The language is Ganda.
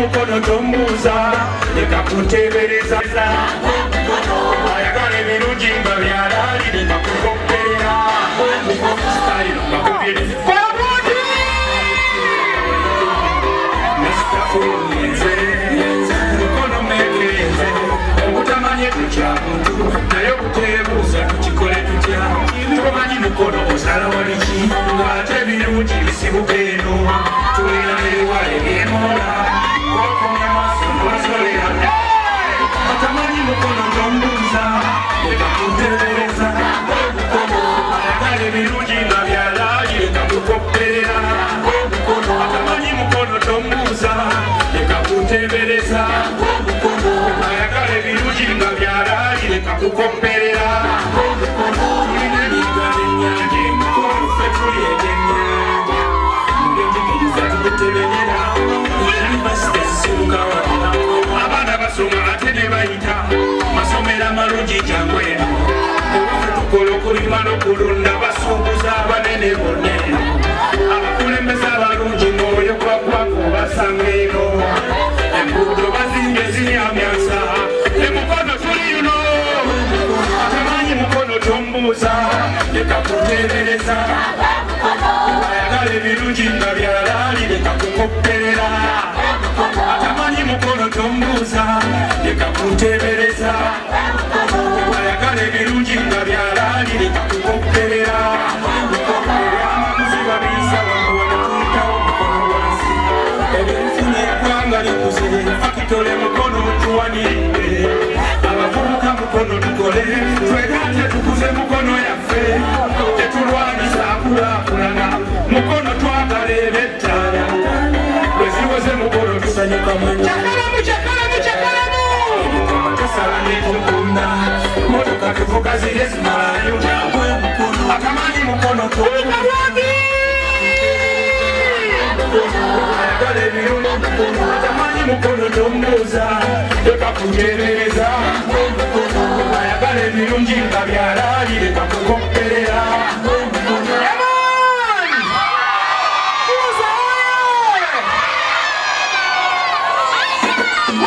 mukono tombuuza leka kuteebereza ayagala ebirungi nga byalaali leka kukopperera sitayiro bakubye mukono megenze obutamanye tukyamuntu naye okuteebuuza tukikole tutya tomanyi mukono osala waliki ng'ate ebirungi bisibuka eno tulina ewala ebyemola okomya maaso nosolera atamanyi mukono tombuuza leka kuteebereza ayagala ebirungi nga byalaali leka kukopperera atamanyi mukono tombuuza leka kuteebereza ayagala ebirungi nga byalaali leka kukopperera tulina emigalo ennyanja emikolo ffe tuli ebyennyanja ng'enjigiriza tukuteberera yunivasite zisibukawa abaana basoma ate ne bayita masomero amalungi jangu eno ewaffe tukola okulima n'okulunda basuubuza abanene bonna abakulembeze abalungi mwoyo kwakwako basanga eno enguudo bazimbye zinyamyansa emukono tuli yuno atamanyi mukono tombuuza leka kuteebereza ayagala ebirungi nga byalaali leka kukopperera atamanyi mukono tombuuza leka kuteebereza ayagala ebirungi nga byalaali leka kukopperera amamuzi babiisa bamuwona tuyitawo mukono wansi ebyenfunye eggwanga likuze fakitole mukono tuwanirire abavubuka mukono tukole twegatte tukuze mukono yaffe tetulwanyisa akulaakulana mukono twagala ebettaala bweziwoze mukono tusanyuka mwenyakalamu tasala netukunda motoka tuvuga zire zimalayo akamanyi mukono tuwekawabi ayagala ebirungi atamanyi mukono tombuuza leka kuteebereza ayagala ebirungi nga byalaali leka kukopperera